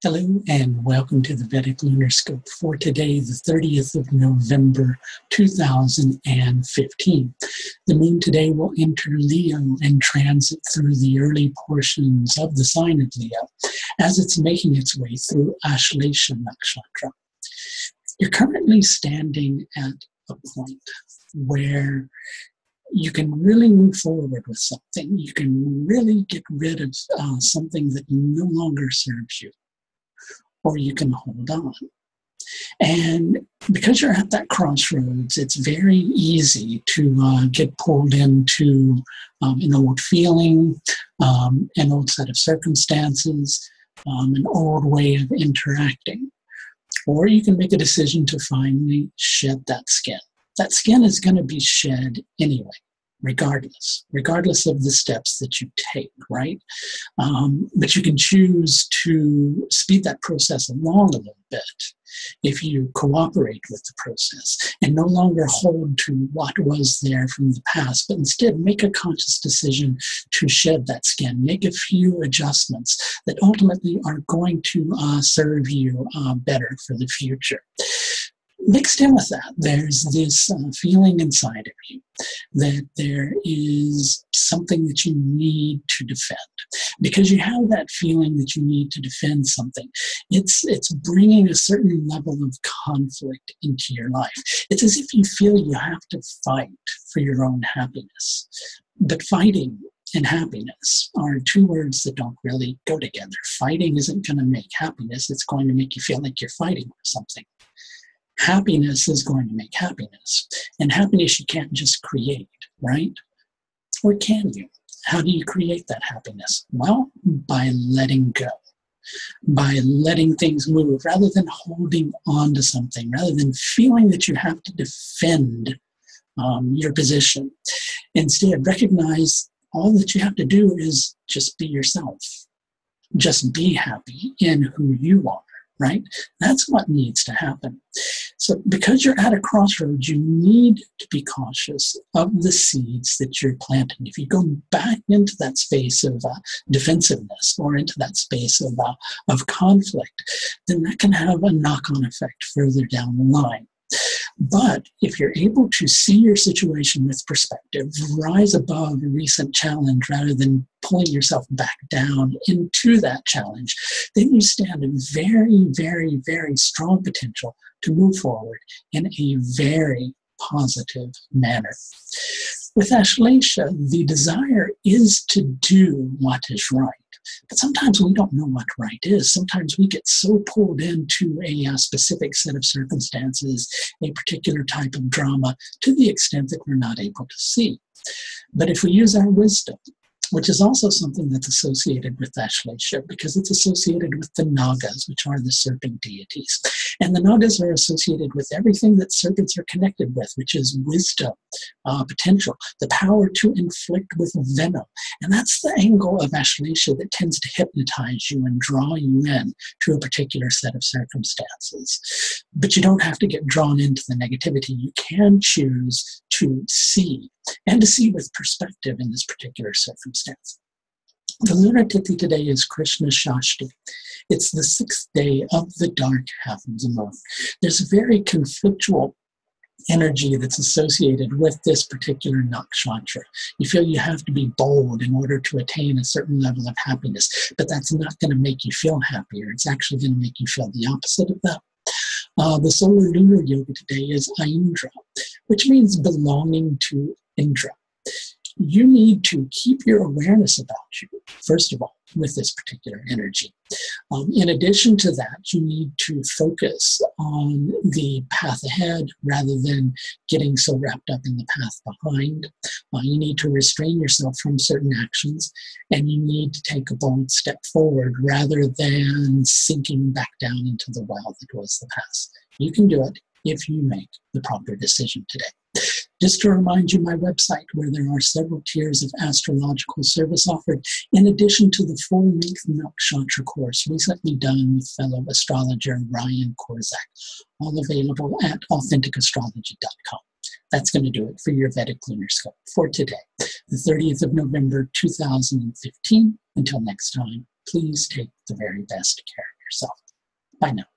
Hello and welcome to the Vedic Lunar Scope for today, the 30th of November, 2015. The moon today will enter Leo and transit through the early portions of the sign of Leo as it's making its way through Ashlesha nakshatra. You're currently standing at a point where you can really move forward with something. You can really get rid of something that no longer serves you, or you can hold on. And because you're at that crossroads, it's very easy to get pulled into an old feeling, an old set of circumstances, an old way of interacting. Or you can make a decision to finally shed that skin. That skin is going to be shed anyway, regardless of the steps that you take, right? But you can choose to speed that process along a little bit if you cooperate with the process and no longer hold to what was there from the past, but instead make a conscious decision to shed that skin, make a few adjustments that ultimately are going to serve you better for the future. Mixed in with that, there's this feeling inside of you that there is something that you need to defend. Because you have that feeling that you need to defend something, it's bringing a certain level of conflict into your life. It's as if you feel you have to fight for your own happiness. But fighting and happiness are two words that don't really go together. Fighting isn't going to make happiness. It's going to make you feel like you're fighting for something. Happiness is going to make happiness. And happiness you can't just create, right? Or can you? How do you create that happiness? Well, by letting go. By letting things move, rather than holding on to something, rather than feeling that you have to defend your position. Instead, recognize all that you have to do is just be yourself. Just be happy in who you are. Right? That's what needs to happen. So because you're at a crossroads, you need to be cautious of the seeds that you're planting. If you go back into that space of defensiveness or into that space of conflict, then that can have a knock-on effect further down the line. But if you're able to see your situation with perspective, rise above a recent challenge rather than pulling yourself back down into that challenge, then you stand in very, very, very strong potential to move forward in a very positive manner. With Ashlesha, the desire is to do what is right. But sometimes we don't know what right is. Sometimes we get so pulled into a specific set of circumstances, a particular type of drama, to the extent that we're not able to see. But if we use our wisdom, which is also something that's associated with Ashlesha, because it's associated with the Nagas, which are the serpent deities. And the Nagas are associated with everything that serpents are connected with, which is wisdom, potential, the power to inflict with venom. And that's the angle of Ashlesha that tends to hypnotize you and draw you in to a particular set of circumstances. But you don't have to get drawn into the negativity. You can choose to see, and to see with perspective in this particular circumstance. The lunar tithi today is Krishna Shashti. It's the 6th day of the dark half of the moon. There's a very conflictual energy that's associated with this particular nakshatra. You feel you have to be bold in order to attain a certain level of happiness, but that's not going to make you feel happier. It's actually going to make you feel the opposite of that. The solar lunar yoga today is Aindra, which means belonging to Indra. You need to keep your awareness about you, first of all, with this particular energy. In addition to that, you need to focus on the path ahead rather than getting so wrapped up in the path behind. You need to restrain yourself from certain actions, and you need to take a bold step forward rather than sinking back down into the well that was the past. You can do it if you make the proper decision today. Just to remind you, my website, where there are several tiers of astrological service offered, in addition to the full-length nakshatra course recently done with fellow astrologer Ryan Korzak, all available at AuthenticAstrology.com. That's going to do it for your Vedic Lunar Scope for today, the 30th of November, 2015. Until next time, please take the very best care of yourself. yourself. Bye now.